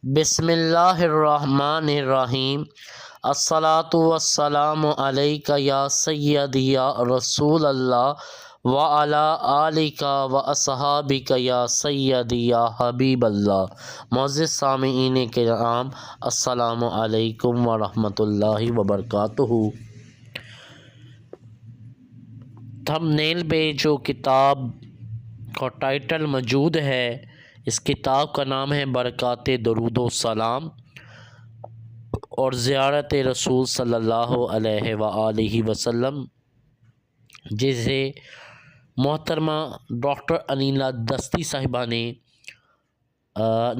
بسم اللہ الرحمن الرحیم۔ الصلاۃ والسلام علیک یا سیدی یا رسول اللہ وعلی آلک و اصحابک یا سیدی یا حبیب اللہ۔ معزز سامعین کرام، السلام علیکم ورحمۃ اللہ وبرکاتہ۔ تھمبنیل پہ جو کتاب کا ٹائٹل موجود ہے، اس کتاب کا نام ہے برکات درود و سلام اور زیارت رسول صلی اللہ علیہ وآلہ وسلم، جسے محترمہ ڈاکٹر انیلا دستی صاحبہ نے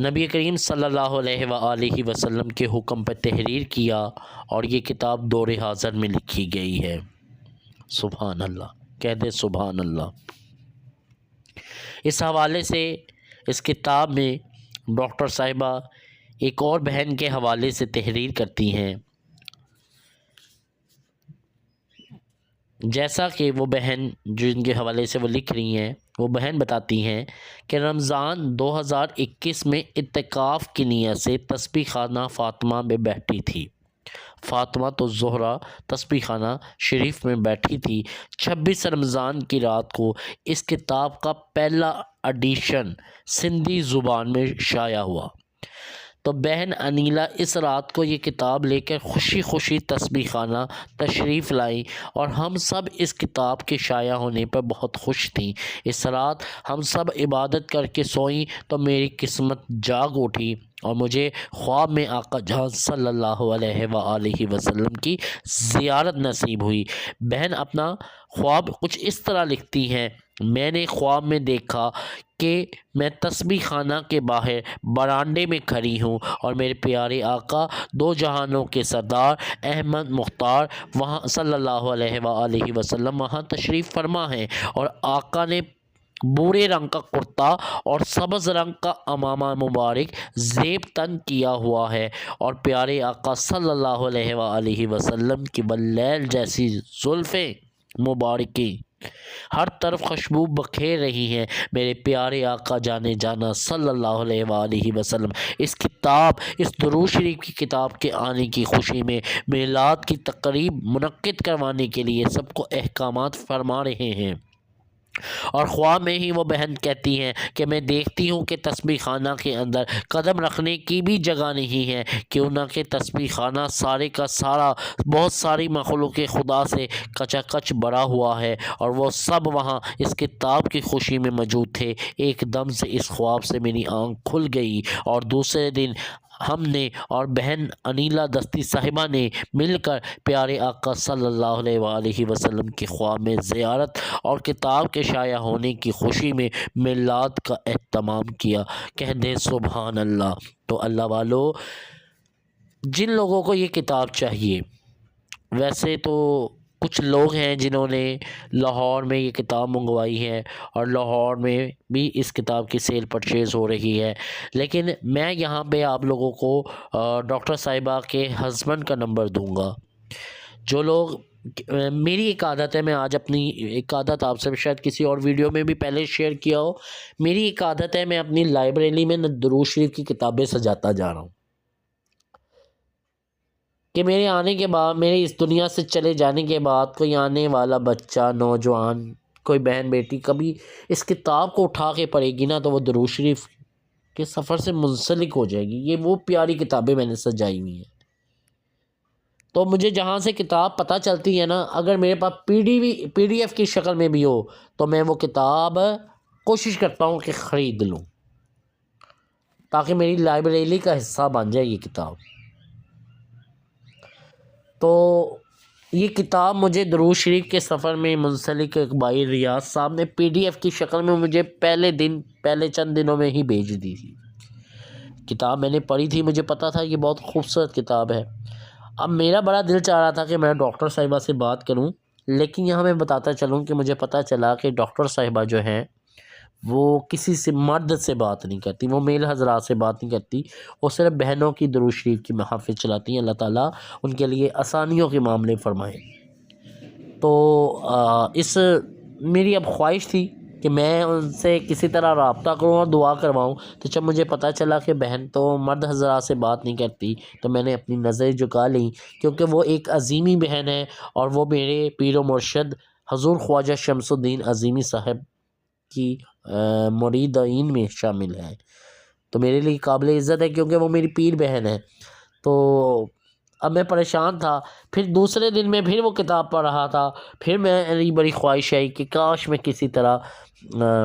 نبی کریم صلی اللہ علیہ وآلہ وسلم کے حکم پر تحریر کیا اور یہ کتاب دور حاضر میں لکھی گئی ہے۔ سبحان اللہ، کہہ دے سبحان اللہ۔ اس حوالے سے اس کتاب میں ڈاکٹر صاحبہ ایک اور بہن کے حوالے سے تحریر کرتی ہیں، جیسا کہ وہ بہن جن کے حوالے سے وہ لکھ رہی ہیں، وہ بہن بتاتی ہیں کہ رمضان 2021 میں اعتکاف کی نیت سے تسبیح خانہ فاطمہ میں بیٹھی تھی۔ فاطمہ تو زہرا تسبیح خانہ شریف میں بیٹھی تھی۔ 26 رمضان کی رات کو اس کتاب کا پہلا ایڈیشن سندھی زبان میں شائع ہوا، تو بہن انیلا اس رات کو یہ کتاب لے کر خوشی خوشی تسبیح خانہ تشریف لائیں اور ہم سب اس کتاب کے شائع ہونے پر بہت خوش تھیں۔ اس رات ہم سب عبادت کر کے سوئیں تو میری قسمت جاگ اٹھی اور مجھے خواب میں آقا جان صلی اللہ علیہ وآلہ وسلم کی زیارت نصیب ہوئی۔ بہن اپنا خواب کچھ اس طرح لکھتی ہیں: میں نے خواب میں دیکھا کہ میں تسبیح خانہ کے باہر برانڈے میں کھڑی ہوں اور میرے پیارے آقا دو جہانوں کے سردار احمد مختار وہاں صلی اللہ علیہ وآلہ وسلم وہاں تشریف فرما ہیں، اور آقا نے بھورے رنگ کا کرتا اور سبز رنگ کا عمامہ مبارک زیب تن کیا ہوا ہے، اور پیارے آقا صلی اللہ علیہ وآلہ وسلم کی باللیل جیسی زلفیں مبارکیں ہر طرف خوشبو بکھیر رہی ہیں۔ میرے پیارے آقا جانے جانا صلی اللہ علیہ وآلہ وسلم اس درود شریف کی کتاب کے آنے کی خوشی میں میلاد کی تقریب منعقد کروانے کے لیے سب کو احکامات فرما رہے ہیں، اور خواب میں ہی وہ بہن کہتی ہیں کہ میں دیکھتی ہوں کہ تسبیح خانہ کے اندر قدم رکھنے کی بھی جگہ نہیں ہے، کیوں نہ کہ تسبیح خانہ سارے کا سارا بہت ساری مخلوق خدا سے کچا کچ بھرا ہوا ہے، اور وہ سب وہاں اس کتاب کی خوشی میں موجود تھے۔ ایک دم سے اس خواب سے میری آنکھ کھل گئی، اور دوسرے دن ہم نے اور بہن انیلا دستی صاحبہ نے مل کر پیارے آقا صلی اللہ علیہ وآلہ وسلم کے خواب میں زیارت اور کتاب کے شائع ہونے کی خوشی میں میلاد کا اہتمام کیا۔ کہہ دیں سبحان اللہ۔ تو اللہ والو، جن لوگوں کو یہ کتاب چاہیے، ویسے تو کچھ لوگ ہیں جنہوں نے لاہور میں یہ کتاب منگوائی ہے اور لاہور میں بھی اس کتاب کی سیل پرچیز ہو رہی ہے، لیکن میں یہاں پہ آپ لوگوں کو ڈاکٹر صاحبہ کے ہسبینڈ کا نمبر دوں گا۔ جو لوگ، میری ایک عادت ہے، میں آج اپنی ایک عادت آپ سے شاید کسی اور ویڈیو میں بھی پہلے شیئر کیا ہو، میری ایک عادت ہے، میں اپنی لائبریری میں درود شریف کی کتابیں سجاتا جا رہا ہوں کہ میرے آنے کے بعد، میرے اس دنیا سے چلے جانے کے بعد کوئی آنے والا بچہ، نوجوان، کوئی بہن بیٹی کبھی اس کتاب کو اٹھا کے پڑھے گی نا، تو وہ درود شریف کے سفر سے منسلک ہو جائے گی۔ یہ وہ پیاری کتابیں میں نے سجائی ہوئی ہیں، تو مجھے جہاں سے کتاب پتہ چلتی ہے نا، اگر میرے پاس پی ڈی ایف کی شکل میں بھی ہو تو میں وہ کتاب کوشش کرتا ہوں کہ خرید لوں، تاکہ میری لائبریری کا حصہ بن جائے یہ کتاب۔ تو یہ کتاب مجھے درود شریف کے سفر میں منسلک اقبال ریاض صاحب نے پی ڈی ایف کی شکل میں مجھے پہلے چند دنوں میں ہی بھیج دی تھی۔ کتاب میں نے پڑھی تھی، مجھے پتا تھا یہ بہت خوبصورت کتاب ہے۔ اب میرا بڑا دل چاہ رہا تھا کہ میں ڈاکٹر صاحبہ سے بات کروں، لیکن یہاں میں بتاتا چلوں کہ مجھے پتہ چلا کہ ڈاکٹر صاحبہ جو ہیں وہ کسی سے مرد سے بات نہیں کرتی، وہ میل حضرات سے بات نہیں کرتی، وہ صرف بہنوں کی درود شریف کی محافل چلاتی ہیں۔ اللہ تعالیٰ ان کے لیے آسانیوں کے معاملے فرمائیں۔ تو میری اب خواہش تھی کہ کہ میں ان سے کسی طرح رابطہ کروں اور دعا کرواؤں، تو جب مجھے پتہ چلا کہ بہن تو مرد حضرات سے بات نہیں کرتی، تو میں نے اپنی نظریں جھکا لیں، کیونکہ وہ ایک عظیمی بہن ہے اور وہ میرے پیر و مرشد حضور خواجہ شمس الدین عظیمی صاحب کی مریدین میں شامل ہے، تو میرے لیے قابل عزت ہے کیونکہ وہ میری پیر بہن ہے۔ تو اب میں پریشان تھا، پھر دوسرے دن میں پھر وہ کتاب پڑھ رہا تھا، پھر میری بڑی خواہش آئی کہ کاش میں کسی طرح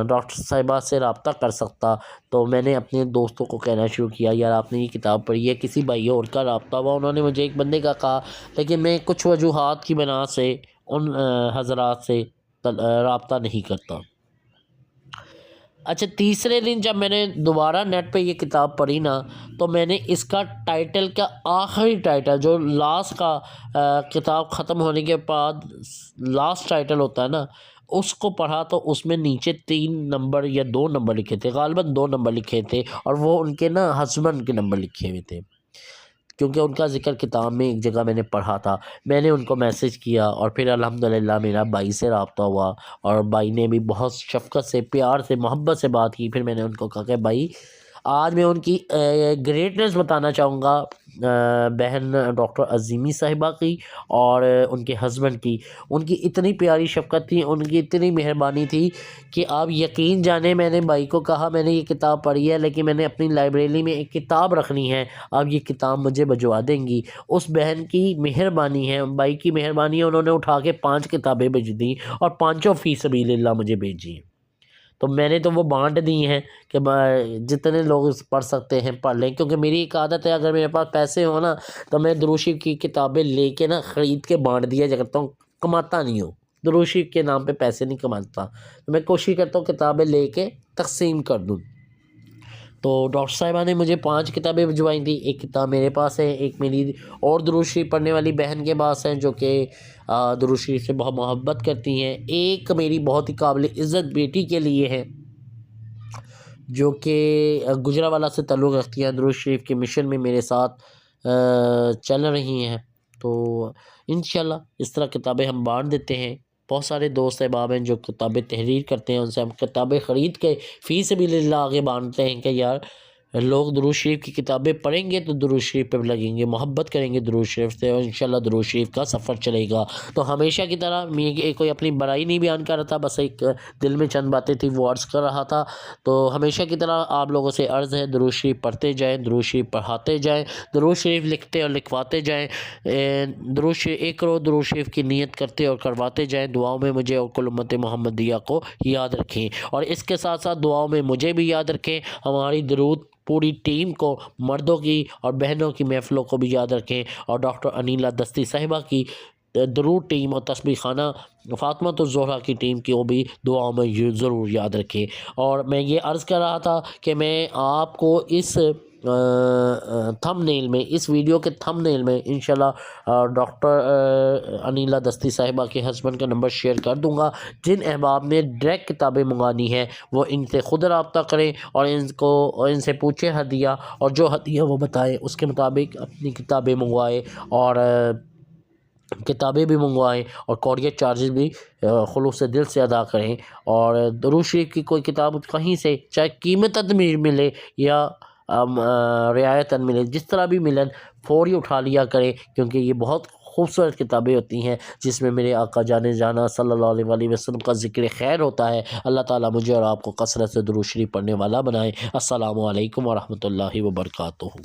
ڈاکٹر صاحبہ سے رابطہ کر سکتا، تو میں نے اپنے دوستوں کو کہنا شروع کیا یار آپ نے یہ کتاب پڑھی ہے، کسی بھائی اور کا رابطہ ہوا؟ انہوں نے مجھے ایک بندے کا کہا، لیکن میں کچھ وجوہات کی بنا سے ان حضرات سے رابطہ نہیں کرتا۔ اچھا، تیسرے دن جب میں نے دوبارہ نیٹ پہ یہ کتاب پڑھی نا، تو میں نے اس کا ٹائٹل کا آخری ٹائٹل جو لاسٹ کا کتاب ختم ہونے کے بعد لاسٹ ٹائٹل ہوتا ہے نا، اس کو پڑھا تو اس میں نیچے 3 نمبر یا 2 نمبر لکھے تھے، غالباً 2 نمبر لکھے تھے، اور وہ ان کے نا ہسبینڈ کے نمبر لکھے ہوئے تھے، کیونکہ ان کا ذکر کتاب میں ایک جگہ میں نے پڑھا تھا۔ میں نے ان کو میسج کیا اور پھر الحمدللہ میرا بھائی سے رابطہ ہوا، اور بھائی نے بھی بہت شفقت سے، پیار سے، محبت سے بات کی۔ پھر میں نے ان کو کہا کہ بھائی آج میں ان کی گریٹنس بتانا چاہوں گا، بہن ڈاکٹر عظیمی صاحبہ کی اور ان کے ہسبینڈ کی۔ ان کی اتنی پیاری شفقت تھی، ان کی اتنی مہربانی تھی کہ آپ یقین جانیں، میں نے بھائی کو کہا میں نے یہ کتاب پڑھی ہے لیکن میں نے اپنی لائبریری میں ایک کتاب رکھنی ہے، آپ یہ کتاب مجھے بھجوا دیں گی؟ اس بہن کی مہربانی ہے، بھائی کی مہربانی ہے، انہوں نے اٹھا کے 5 کتابیں بھیج دیں اور 5 فی سبیل اللہ مجھے بھیجی ہیں۔ تو میں نے تو وہ بانٹ دی ہیں کہ جتنے لوگ پڑھ سکتے ہیں پڑھ لیں، کیونکہ میری ایک عادت ہے اگر میرے پاس پیسے ہوں نا تو میں درود شریف کی کتابیں لے کے نا خرید کے بانٹ دیا کرتا ہوں، کماتا نہیں ہوں، درود شریف کے نام پہ پیسے نہیں کماتا، تو میں کوشش کرتا ہوں کتابیں لے کے تقسیم کر دوں۔ تو ڈاکٹر صاحبہ نے مجھے 5 کتابیں بھجوائی تھیں، ایک کتاب میرے پاس ہے، ایک میری اور درود شریف پڑھنے والی بہن کے پاس ہے جو کہ درود شریف سے بہت محبت کرتی ہیں، ایک میری بہت ہی قابل عزت بیٹی کے لیے ہے جو کہ گجرانوالہ سے تعلق رکھتی ہیں، درود شریف کے مشن میں میرے ساتھ چل رہی ہیں۔ تو انشاءاللہ اس طرح کتابیں ہم بانٹ دیتے ہیں۔ بہت سارے دوست احباب ہیں جو کتابیں تحریر کرتے ہیں، ان سے ہم کتابیں خرید کے فی سبیل اللہ آگے بانٹتے ہیں کہ یار لوگ درود شریف کی کتابیں پڑھیں گے تو درود شریف پہ لگیں گے، محبت کریں گے درود شریف سے، اور انشاءاللہ درود شریف کا سفر چلے گا۔ تو ہمیشہ کی طرح میں کوئی اپنی برائی نہیں بیان کر رہا تھا، بس ایک دل میں چند باتیں تھی وہ عرض کر رہا تھا۔ تو ہمیشہ کی طرح آپ لوگوں سے عرض ہے درود شریف پڑھتے جائیں، درود شریف پڑھاتے جائیں، درود شریف لکھتے اور لکھواتے جائیں، درود شریف 1 کروڑ درود شریف کی نیت کرتے اور کرواتے جائیں۔ دعاؤں میں مجھے اور کل امت محمدیہ کو یاد رکھیں، اور اس کے ساتھ ساتھ دعاؤں میں مجھے بھی یاد رکھیں، ہماری درود پوری ٹیم کو، مردوں کی اور بہنوں کی محفلوں کو بھی یاد رکھیں، اور ڈاکٹر انیلہ دستی صاحبہ کی درود ٹیم اور تسبیح خانہ فاطمۃ الزہرا کی ٹیم کو بھی دعاؤں میں ضرور یاد رکھیں۔ اور میں یہ عرض کر رہا تھا کہ میں آپ کو اس تھم نیل میں، اس ویڈیو کے تھم نیل میں انشاءاللہ ڈاکٹر انیلہ دستی صاحبہ کے ہسبینڈ کا نمبر شیئر کر دوں گا۔ جن احباب نے ڈائریکٹ کتابیں منگانی ہے وہ ان سے خود رابطہ کریں اور ان سے پوچھیں ہدیہ، اور جو ہدیہ وہ بتائیں اس کے مطابق اپنی کتابیں منگوائیں، اور کتابیں بھی منگوائیں اور کوریئر چارجز بھی خلوص دل سے ادا کریں۔ اور درود شریف کی کوئی کتاب کہیں سے چاہے قیمت ملے یا رعایت ملے، جس طرح بھی ملن فوری اٹھا لیا کریں، کیونکہ یہ بہت خوبصورت کتابیں ہوتی ہیں جس میں میرے آقا جانے جانا صلی اللہ علیہ وسلم کا ذکر خیر ہوتا ہے۔ اللہ تعالیٰ مجھے اور آپ کو کثرت سے درود شریف پڑھنے والا بنائے۔ السلام علیکم ورحمۃ اللہ وبرکاتہ۔